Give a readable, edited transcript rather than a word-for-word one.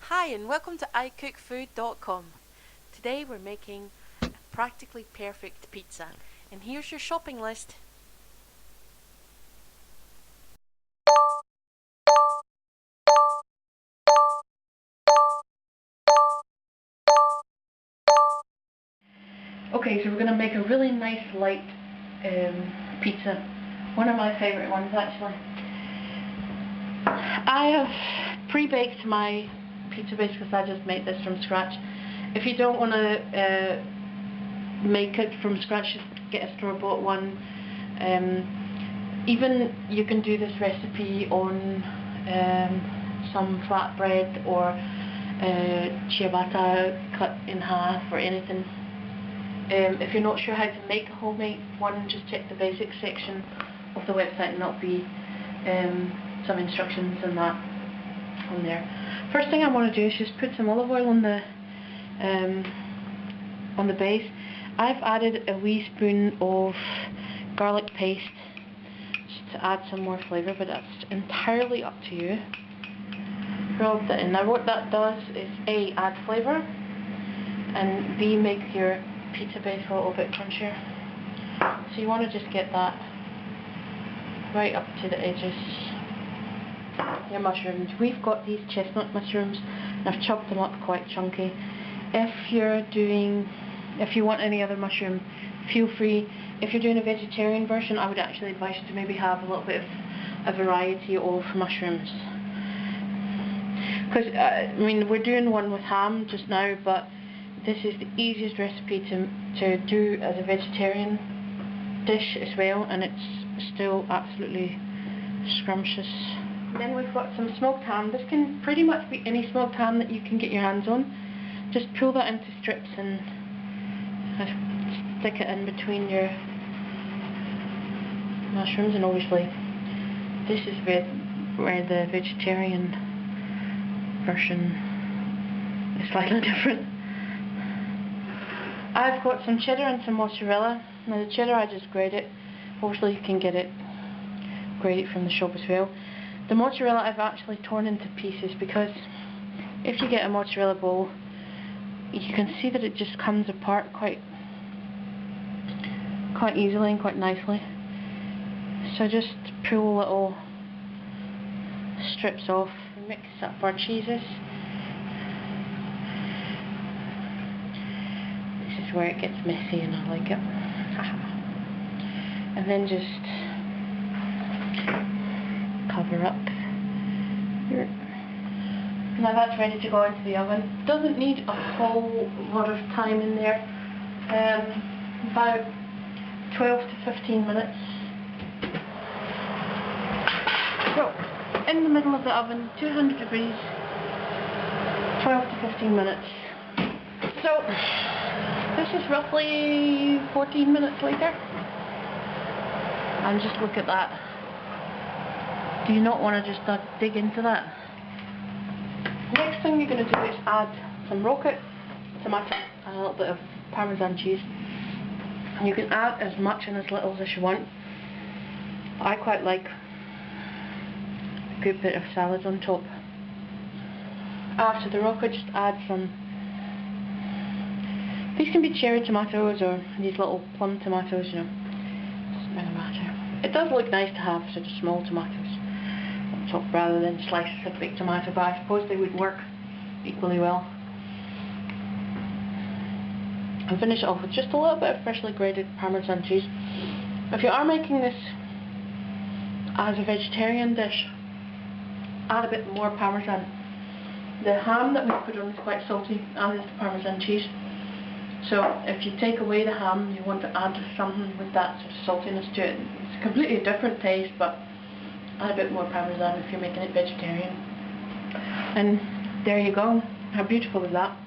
Hi and welcome to iCookFood.com. Today we're making a practically perfect pizza, and here's your shopping list. Okay, so we're going to make a really nice light pizza. One of my favourite ones actually. I have pre-baked my pizza base because I just made this from scratch. If you don't want to make it from scratch, just get a store-bought one. Even you can do this recipe on some flatbread or ciabatta cut in half or anything. If you're not sure how to make a homemade one, just check the basics section of the website and there'll be some instructions and that on there. First thing I want to do is just put some olive oil on the base. I've added a wee spoon of garlic paste just to add some more flavour, but that's entirely up to you. Rub that in. Now what that does is A, add flavour, and B, make your pizza base a little bit crunchier. So you want to just get that right up to the edges. Your mushrooms. We've got these chestnut mushrooms and I've chopped them up quite chunky. If you want any other mushroom, feel free. If you're doing a vegetarian version, I would actually advise you to maybe have a little bit of a variety of mushrooms. Because I mean, we're doing one with ham just now, but this is the easiest recipe to do as a vegetarian dish as well, and it's still absolutely scrumptious. Then we've got some smoked ham. This can pretty much be any smoked ham that you can get your hands on. Just pull that into strips and stick it in between your mushrooms, and obviously this is where the vegetarian version is slightly different. I've got some cheddar and some mozzarella. Now the cheddar I just grate it. Obviously you can get it grated from the shop as well. The mozzarella I've actually torn into pieces because if you get a mozzarella ball, you can see that it just comes apart quite easily and quite nicely. So just pull little strips off and mix up our cheeses. This is where it gets messy and I like it. And then just cover up. Now that's ready to go into the oven. Doesn't need a whole lot of time in there. About 12 to 15 minutes. So, in the middle of the oven, 200 degrees, 12 to 15 minutes. So, this is roughly 14 minutes later. And just look at that. Do you not want to just dig into that? Next thing you're going to do is add some rocket, tomato, and a little bit of Parmesan cheese. And you can add as much and as little as you want. I quite like a good bit of salad on top. After the rocket, just add some. These can be cherry tomatoes or these little plum tomatoes, you know. Doesn't really matter. It does look nice to have sort of small tomatoes on top rather than slices of big tomato, but I suppose they would work equally well. And finish it off with just a little bit of freshly grated Parmesan cheese. If you are making this as a vegetarian dish, add a bit more Parmesan. The ham that we put on is quite salty, and it's the Parmesan cheese. So if you take away the ham, you want to add something with that sort of saltiness to it. It's a completely different taste, but add a bit more Parmesan if you're making it vegetarian. And there you go. How beautiful is that?